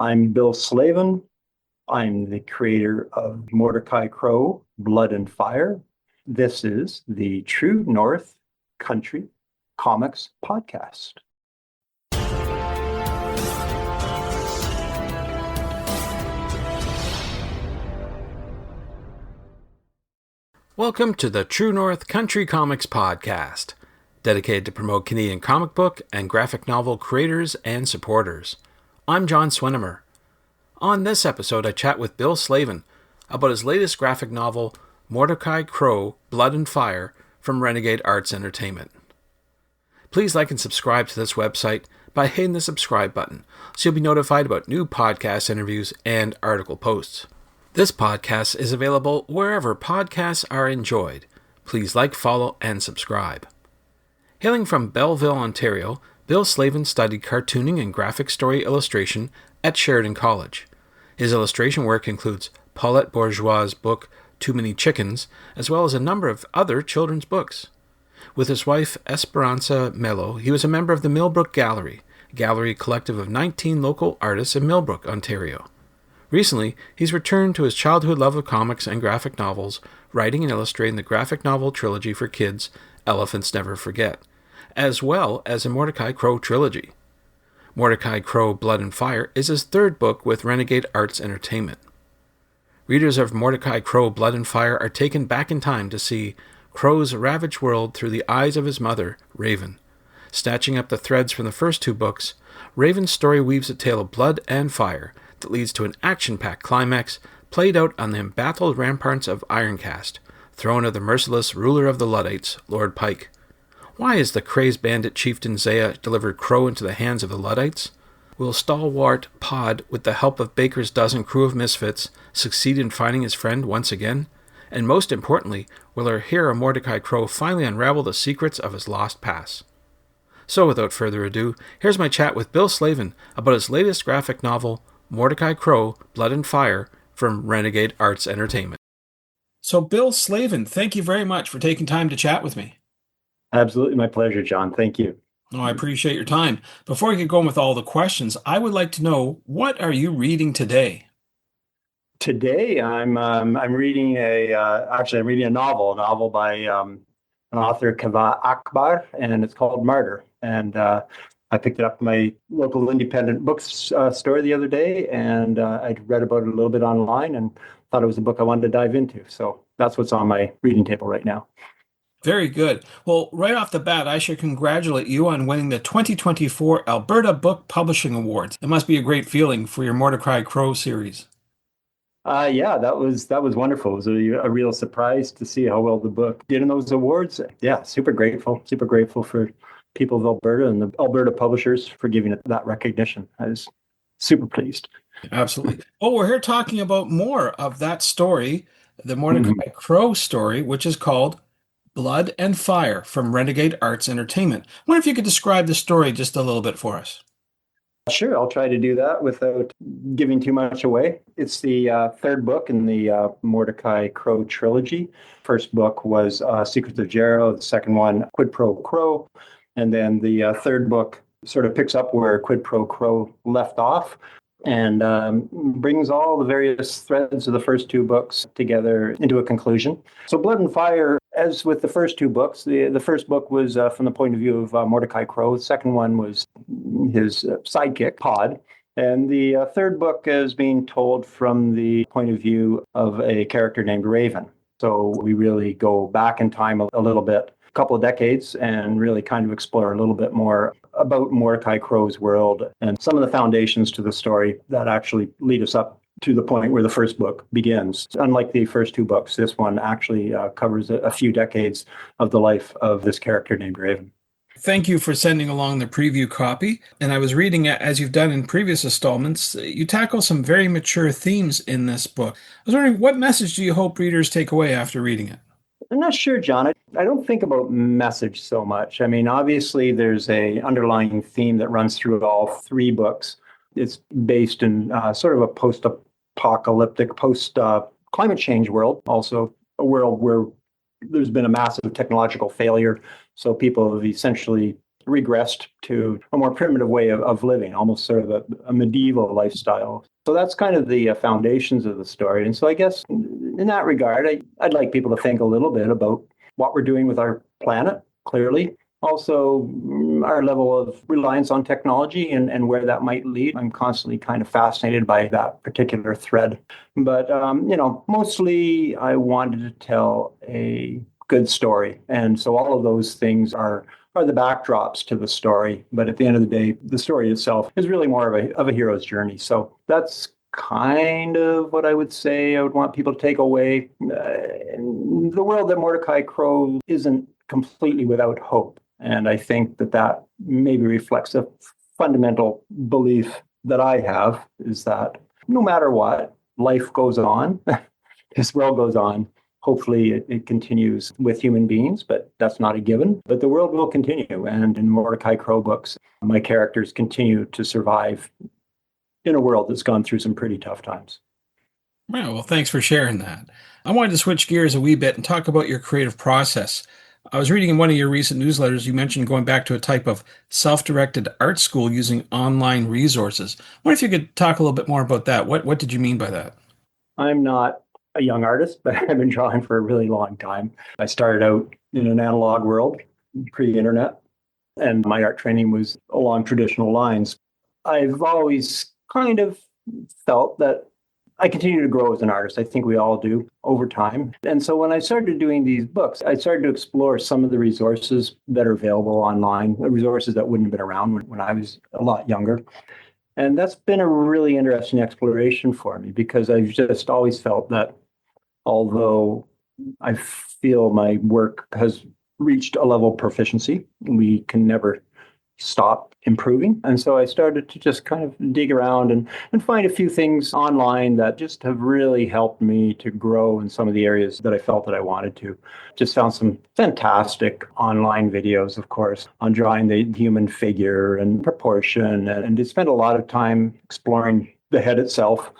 I'm Bill Slavin. I'm the creator of Mordecai Crow, Blood and Fire. This is the True North Country Comics Podcast. Welcome to the True North Country Comics Podcast, dedicated to promote Canadian comic book and graphic novel creators and supporters. I'm John Swinimer. On this episode, I chat with Bill Slavin about his latest graphic novel, Mordecai Crow, Blood and Fire, from Renegade Arts Entertainment. Please like and subscribe to this website by hitting the subscribe button, so you'll be notified about new podcast interviews and article posts. This podcast is available wherever podcasts are enjoyed. Please like, follow, and subscribe. Hailing from Belleville, Ontario, Bill Slavin studied cartooning and graphic story illustration at Sheridan College. His illustration work includes Paulette Bourgeois' book Too Many Chickens, as well as a number of other children's books. With his wife, Esperança Melo, he was a member of the Millbrook Gallery, a gallery collective of 19 local artists in Millbrook, Ontario. Recently, he's returned to his childhood love of comics and graphic novels, writing and illustrating the graphic novel trilogy for kids, Elephants Never Forget, as well as a Mordecai Crow trilogy. Mordecai Crow, Blood and Fire is his third book with Renegade Arts Entertainment. Readers of Mordecai Crow, Blood and Fire are taken back in time to see Crow's ravaged world through the eyes of his mother, Raven. Snatching up the threads from the first two books, Raven's story weaves a tale of blood and fire that leads to an action-packed climax played out on the embattled ramparts of Ironcast, throne of the merciless ruler of the Luddites, Lord Pike. Why has the crazed bandit chieftain Zaya delivered Crow into the hands of the Luddites? Will stalwart Pod, with the help of Baker's dozen crew of misfits, succeed in finding his friend once again? And most importantly, will our hero Mordecai Crow finally unravel the secrets of his lost past? So without further ado, here's my chat with Bill Slavin about his latest graphic novel, Mordecai Crow, Blood and Fire, from Renegade Arts Entertainment. So Bill Slavin, thank you very much for taking time to chat with me. Absolutely my pleasure, John. Thank you. Oh, I appreciate your time. Before we get going with all the questions, I would like to know, what are you reading today? Today, I'm reading I'm reading a novel by an author, Kava Akbar, and it's called Martyr. And I picked it up in my local independent books store the other day, and I'd read about it a little bit online and thought it was a book I wanted to dive into. So that's what's on my reading table right now. Very good. Well, right off the bat, I should congratulate you on winning the 2024 Alberta Book Publishing Awards. It must be a great feeling for your Mordecai Crow series. Yeah, that was wonderful. It was a real surprise to see how well the book did in those awards. Yeah, super grateful for people of Alberta and the Alberta publishers for giving it that recognition. I was super pleased. Absolutely. Well, we're here talking about more of that story, the Mordecai Crow story, which is called Blood and Fire from Renegade Arts Entertainment. I wonder if you could describe the story just a little bit for us. Sure, I'll try to do that without giving too much away. It's the third book in the Mordecai Crow trilogy. First book was Secrets of Jero. The second one, Quid Pro Crow. And then the third book sort of picks up where Quid Pro Crow left off and brings all the various threads of the first two books together into a conclusion. So Blood and Fire, as with the first two books, the first book was from the point of view of Mordecai Crow. The second one was his sidekick, Pod. And the third book is being told from the point of view of a character named Raven. So we really go back in time a little bit, a couple of decades, and really kind of explore a little bit more about Mordecai Crow's world and some of the foundations to the story that actually lead us up to the point where the first book begins. Unlike the first two books, this one actually covers a few decades of the life of this character named Raven. Thank you for sending along the preview copy. And I was reading it, as you've done in previous installments, you tackle some very mature themes in this book. I was wondering, what message do you hope readers take away after reading it? I'm not sure, John. I don't think about message so much. I mean, obviously, there's a underlying theme that runs through all three books. It's based in sort of a post-apocalyptic, post-climate change world, also a world where there's been a massive technological failure. So people have essentially regressed to a more primitive way of living, almost sort of a medieval lifestyle. So that's kind of the foundations of the story. And so I guess in that regard, I'd like people to think a little bit about what we're doing with our planet, clearly. Also, our level of reliance on technology and where that might lead. I'm constantly kind of fascinated by that particular thread. But, mostly I wanted to tell a good story. And so all of those things are the backdrops to the story. But at the end of the day, the story itself is really more of a hero's journey. So that's kind of what I would say I would want people to take away. The world that Mordecai Crow isn't completely without hope. And I think that maybe reflects a fundamental belief that I have, is that no matter what, life goes on, this world goes on. Hopefully it continues with human beings, but that's not a given. But the world will continue. And in Mordecai Crow books, my characters continue to survive in a world that's gone through some pretty tough times. Well, thanks for sharing that. I wanted to switch gears a wee bit and talk about your creative process. I was reading in one of your recent newsletters, you mentioned going back to a type of self-directed art school using online resources. I wonder if you could talk a little bit more about that. What did you mean by that? I'm not a young artist, but I've been drawing for a really long time. I started out in an analog world, pre-internet, and my art training was along traditional lines. I've always kind of felt that I continue to grow as an artist. I think we all do over time. And so when I started doing these books, I started to explore some of the resources that are available online, the resources that wouldn't have been around when I was a lot younger. And that's been a really interesting exploration for me, because I've just always felt that although I feel my work has reached a level of proficiency, we can never stop improving. And so I started to just kind of dig around and find a few things online that just have really helped me to grow in some of the areas that I felt that I wanted to. Just found some fantastic online videos, of course, on drawing the human figure and proportion, and just spent a lot of time exploring the head itself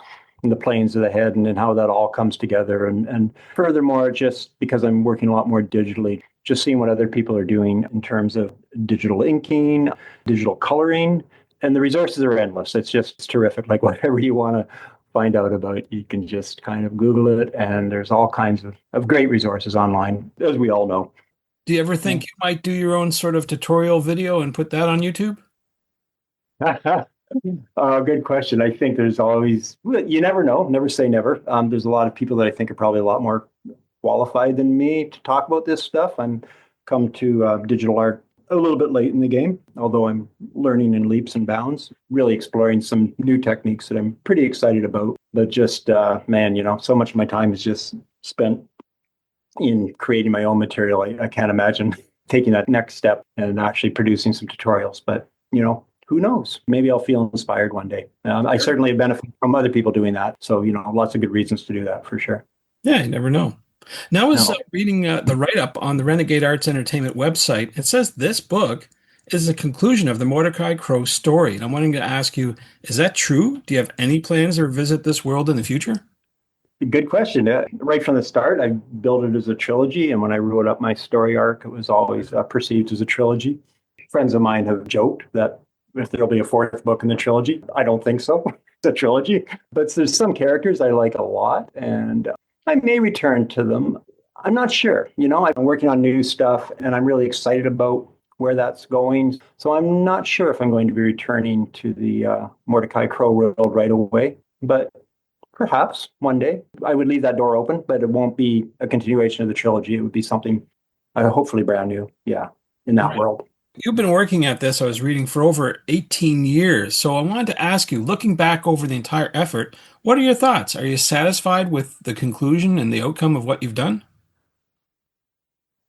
and the planes of the head and how that all comes together. And furthermore, just because I'm working a lot more digitally, just seeing what other people are doing in terms of digital inking, digital coloring, and the resources are endless. It's terrific. Like whatever you want to find out about, you can just kind of Google it, and there's all kinds of great resources online, as we all know. Do you ever think you might do your own sort of tutorial video and put that on YouTube? Good question. I think there's always, you never know, never say never. There's a lot of people that I think are probably a lot more qualified than me to talk about this stuff. I'm come to digital art a little bit late in the game, although I'm learning in leaps and bounds, really exploring some new techniques that I'm pretty excited about. But just, so much of my time is just spent in creating my own material. I can't imagine taking that next step and actually producing some tutorials. But, who knows? Maybe I'll feel inspired one day. I certainly benefit from other people doing that. So, lots of good reasons to do that for sure. Yeah, you never know. Now, I was reading the write-up on the Renegade Arts Entertainment website. It says this book is a conclusion of the Mordecai Crow story. And I'm wanting to ask you, is that true? Do you have any plans to revisit this world in the future? Good question. Right from the start, I built it as a trilogy. And when I wrote up my story arc, it was always perceived as a trilogy. Friends of mine have joked that if there'll be a fourth book in the trilogy, I don't think so. It's a trilogy. But there's some characters I like a lot, and I may return to them. I'm not sure. I've been working on new stuff, and I'm really excited about where that's going. So I'm not sure if I'm going to be returning to the Mordecai Crow world right away. But perhaps one day I would leave that door open, but it won't be a continuation of the trilogy. It would be something hopefully brand new. Yeah, in that world. You've been working at this, I was reading, for over 18 years. So I wanted to ask you, looking back over the entire effort, what are your thoughts? Are you satisfied with the conclusion and the outcome of what you've done?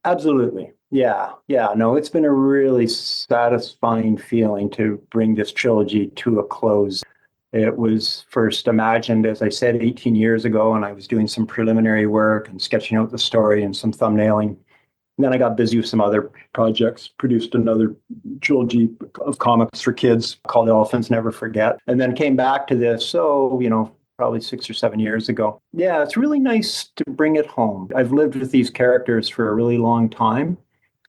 Absolutely. Yeah. No, it's been a really satisfying feeling to bring this trilogy to a close. It was first imagined, as I said, 18 years ago, and I was doing some preliminary work and sketching out the story and some thumbnailing. And then I got busy with some other projects, produced another trilogy of comics for kids called Elephants Never Forget, and then came back to this, probably 6 or 7 years ago. Yeah, it's really nice to bring it home. I've lived with these characters for a really long time,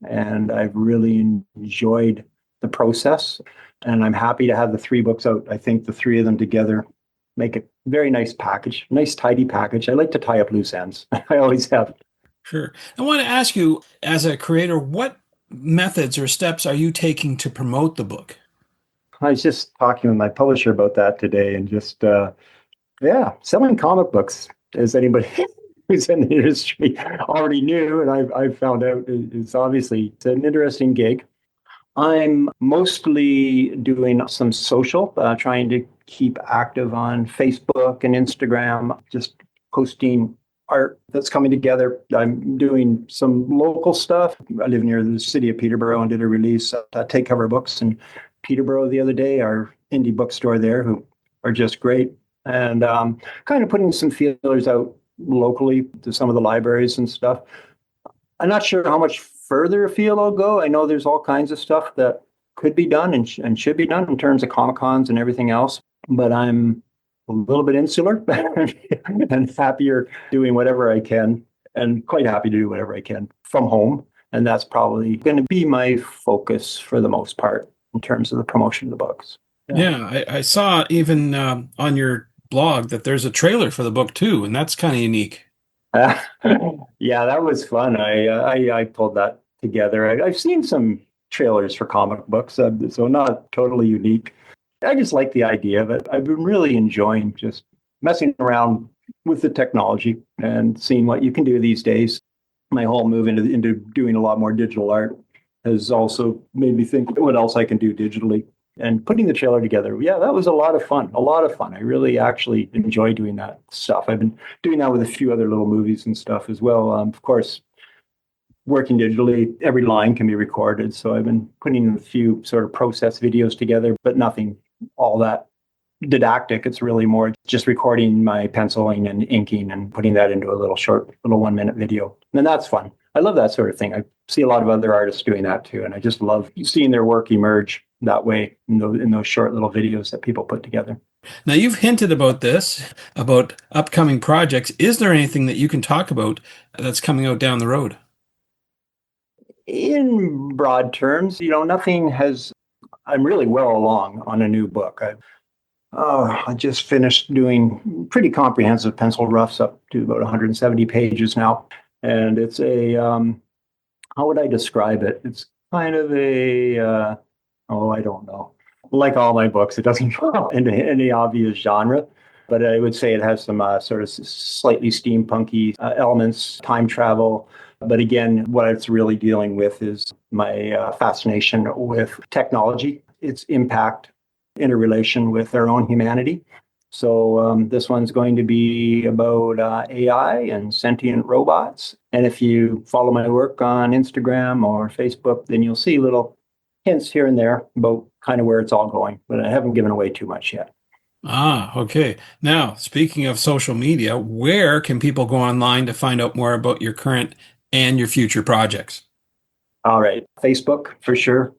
and I've really enjoyed the process. And I'm happy to have the 3 books out. I think the 3 of them together make a very nice package, nice, tidy package. I like to tie up loose ends. I always have. Sure. I want to ask you, as a creator, what methods or steps are you taking to promote the book? I was just talking with my publisher about that today, and just, selling comic books, as anybody who's in the industry already knew, and I've found out it's obviously it's an interesting gig. I'm mostly doing some social, trying to keep active on Facebook and Instagram, just posting art that's coming together. I'm doing some local stuff. I live near the city of Peterborough and did a release at Take Cover Books in Peterborough the other day, our indie bookstore there, who are just great. And kind of putting some feelers out locally to some of the libraries and stuff. I'm not sure how much further afield I'll go. I know there's all kinds of stuff that could be done and should be done in terms of Comic-Cons and everything else, but I'm a little bit insular and happier doing whatever I can, and quite happy to do whatever I can from home. And that's probably going to be my focus for the most part in terms of the promotion of the books. Yeah, I saw even on your blog that there's a trailer for the book too, and that's kind of unique. Yeah, that was fun. I pulled that together. I've seen some trailers for comic books, so not totally unique. I just like the idea of it. I've been really enjoying just messing around with the technology and seeing what you can do these days. My whole move into doing a lot more digital art has also made me think what else I can do digitally. And putting the trailer together, yeah, that was a lot of fun. I really actually enjoy doing that stuff. I've been doing that with a few other little movies and stuff as well. Of course, working digitally, every line can be recorded. So I've been putting a few sort of process videos together, but nothing all that didactic. It's really more just recording my penciling and inking and putting that into a little 1-minute video. And that's fun. I love that sort of thing. I see a lot of other artists doing that too. And I just love seeing their work emerge that way in those short little videos that people put together. Now, you've hinted about this, about upcoming projects. Is there anything that you can talk about that's coming out down the road? In broad terms, nothing has. I'm really well along on a new book. I just finished doing pretty comprehensive pencil roughs up to about 170 pages now. And it's how would I describe it? It's kind of I don't know. Like all my books, it doesn't fall into any obvious genre, but I would say it has some sort of slightly steampunky elements, time travel. But again, what it's really dealing with is my fascination with technology, its impact, interrelation with our own humanity. So this one's going to be about AI and sentient robots. And if you follow my work on Instagram or Facebook, then you'll see little hints here and there about kind of where it's all going. But I haven't given away too much yet. Ah, okay. Now, speaking of social media, where can people go online to find out more about your current and your future projects? All right. Facebook, for sure.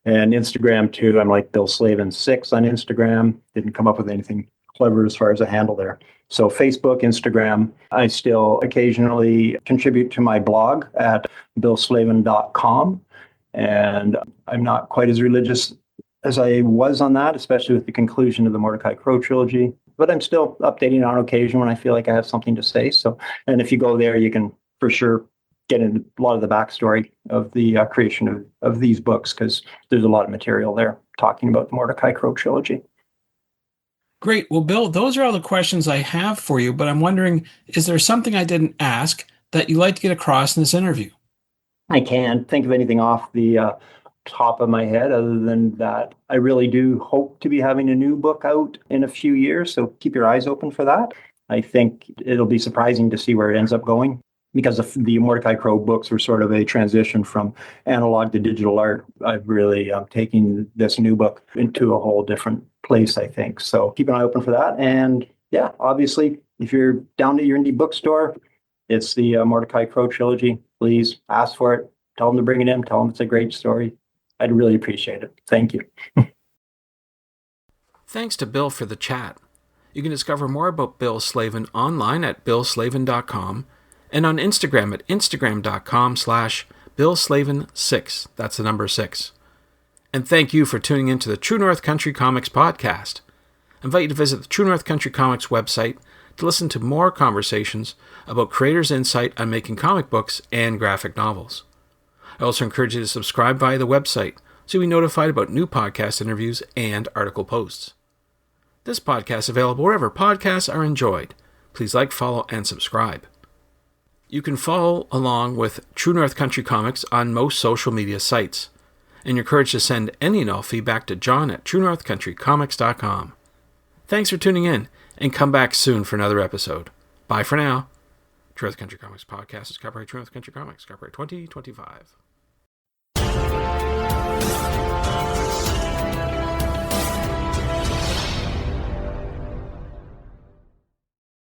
And Instagram, too. I'm like Bill Slavin 6 on Instagram. Didn't come up with anything clever as far as a handle there. So Facebook, Instagram. I still occasionally contribute to my blog at billslavin.com. And I'm not quite as religious as I was on that, especially with the conclusion of the Mordecai Crow trilogy. But I'm still updating on occasion when I feel like I have something to say. So, and if you go there, you can for sure get into a lot of the backstory of the creation of these books, because there's a lot of material there talking about the Mordecai Crow trilogy. Great. Well, Bill, those are all the questions I have for you, but I'm wondering, is there something I didn't ask that you'd like to get across in this interview? I can't think of anything off the top of my head other than that I really do hope to be having a new book out in a few years, so keep your eyes open for that. I think it'll be surprising to see where it ends up going, because the Mordecai Crow books were sort of a transition from analog to digital art. I've really taken this new book into a whole different place, I think. So keep an eye open for that. And yeah, obviously, if you're down at your indie bookstore, it's the Mordecai Crow trilogy. Please ask for it. Tell them to bring it in. Tell them it's a great story. I'd really appreciate it. Thank you. Thanks to Bill for the chat. You can discover more about Bill Slavin online at billslavin.com and on Instagram at instagram.com/BillSlavin6. That's the number 6. And thank you for tuning in to the True North Country Comics podcast. I invite you to visit the True North Country Comics website to listen to more conversations about creators' insight on making comic books and graphic novels. I also encourage you to subscribe via the website so you'll be notified about new podcast interviews and article posts. This podcast is available wherever podcasts are enjoyed. Please like, follow, and subscribe. You can follow along with True North Country Comics on most social media sites, and you're encouraged to send any and all feedback to john@truenorthcountrycomics.com. Thanks for tuning in, and come back soon for another episode. Bye for now. True North Country Comics Podcast is copyright True North Country Comics, copyright 2025.